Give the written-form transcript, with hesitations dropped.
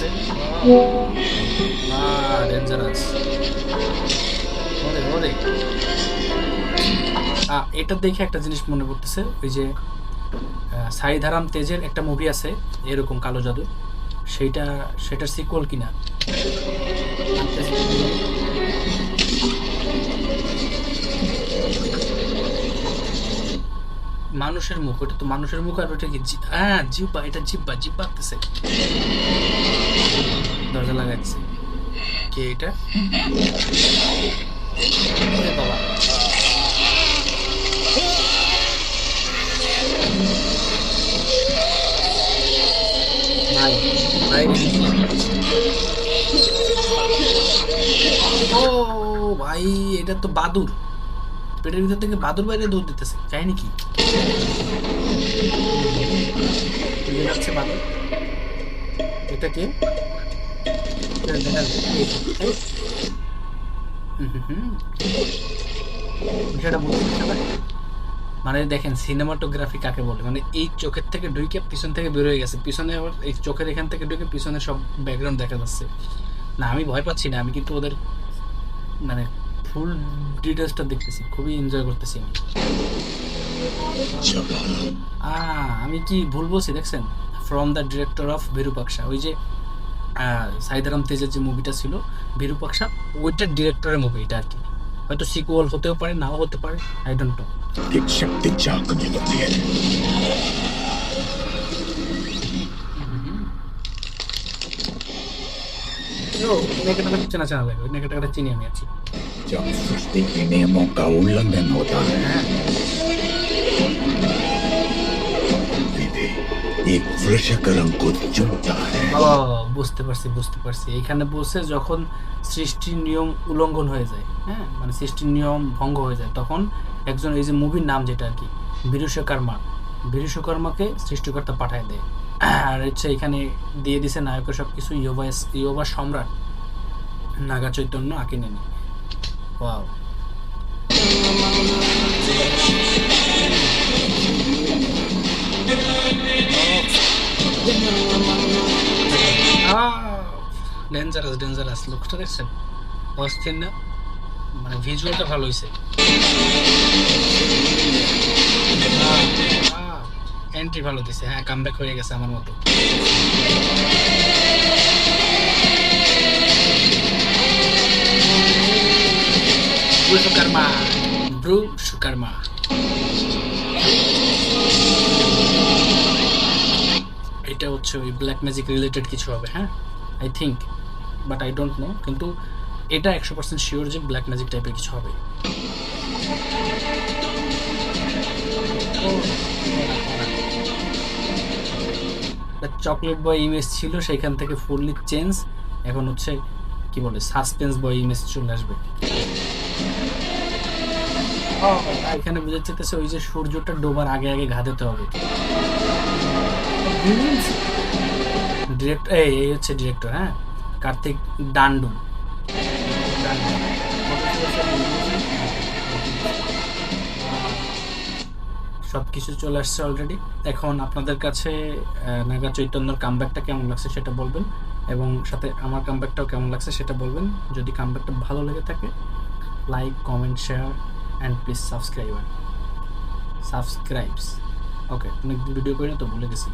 আছে। ডেঞ্জারাস। ওরে ওরে, এটা দেখে একটা জিনিস মনে পড়তেছে, ওই যে সাইদ হারাম তেজের একটা মুভি আছে এরকম কালো জাদু, সেটার সিকুয়াল কিনা। মানুষের মুখ, ওটা তো মানুষের মুখ, আর ওটা কি জিব্বা, এটা জিব্বা জিব্বা আসতেছে, দরজা লাগাচ্ছে। কে এটা? ওরে বাবা, ভাই ভাই, ও ভাই, এটা তো বাদুর, পেটের ভিতর থেকে বাদুর বাইরে দৌড় দিতেছে, কাহিনী কি? যাচ্ছে বাদুর, এটা কে? বিষয়টা বুঝতে পারে। মানে দেখেন সিনেমাটোগ্রাফি কাকে বলে, মানে এই চোখের থেকে ঢুকে পিছন থেকে বের হয়ে গেছে, পিছনে আবার এই চোখের এখান থেকে ঢুকে পিছনে সব ব্যাকগ্রাউন্ড দেখা যাচ্ছে। না আমি ভয় পাচ্ছি না, আমি কিন্তু ওদের মানে ফুল ডিটেলসটা দেখতেছি, খুবই এনজয় করতেছি আমি। আমি কি ভুল বলছি দেখছেন? ফ্রম দ্য ডিরেক্টর অফ বিরূপাক্ষা, ওই যে সাইদ হারাম তেজের যে মুভিটা ছিল বিরূপাক্ষা, ওইটার ডিরেক্টরের মুভি এটা আর কি। হয়তো সিকুয়াল হতেও পারে, নাও হতে পারে, আই ডোন্ট নো। एक शक्ति जागने लगती है। नेगेटिव চেনা চেনা লাগে, ওই নেগেটিভটা চিনি আমি আছি। जब सृष्टि के नियमों का उल्लंघन होता है, विधि एक वृषकरंग को चुनता है। বুঝতে পারছি, এখানে বলছে যখন সৃষ্টির নিয়ম উল্লঙ্ঘন হয়ে যায়, হ্যাঁ, মানে সৃষ্টির নিয়ম ভঙ্গ হয়ে যায়, তখন একজন, এই যে মুভির নাম যেটা আর কি, বিরুষকর্মাকে সৃষ্টিকর্তা পাঠায় দেয়। আর হচ্ছে এখানে দিয়ে দিছে নায়কের সব কিছু, ইয়োবা সম্রাট নাগা চৈতন্য আকিনেনি। ওয়াও, ডেঞ্জারাস লুকটা দেখছেন? অস্থির না? মানে ভিজুয়ালটা ভালো হয়েছে। এন্ট্রি ভালো দিছে, হ্যাঁ, কামব্যাক হয়ে গেছে আমার মতো। ব্রু সুকারমা। এটা হচ্ছে ওই ব্ল্যাক ম্যাজিক রিলেটেড কিছু হবে, হ্যাঁ, I think, but I don't know, কিন্তু এটা 100% শিওর যে ব্ল্যাক ম্যাজিক টাইপের কিছু হবে। চকলেট বয় ইমেজ ছিল, সেখান থেকে ফুললি চেঞ্জ, এখন হচ্ছে কি বলে সাসপেন্স বয় ইমেজ চলে আসবে। এখানে বুঝতে চাইতেছে ওই যে সূর্যটা ডোবার আগে আগে ঘা দিতে হবে। ডিরেক্টর, এই হচ্ছে ডিরেক্টর, হ্যাঁ, কার্তিক ডান্ডু। সব কিছু চলে আসছে অলরেডি। এখন আপনাদের কাছে নাগা চৈতন্যর কামব্যাকটা কেমন লাগছে সেটা বলবেন, এবং সাথে আমার কামব্যাকটাও কেমন লাগছে সেটা বলবেন। যদি কামব্যাকটা ভালো লেগে থাকে, like, comment, share and please subscribes. Okay, অনেক ভিডিও করি না তো ভুলে গেছি।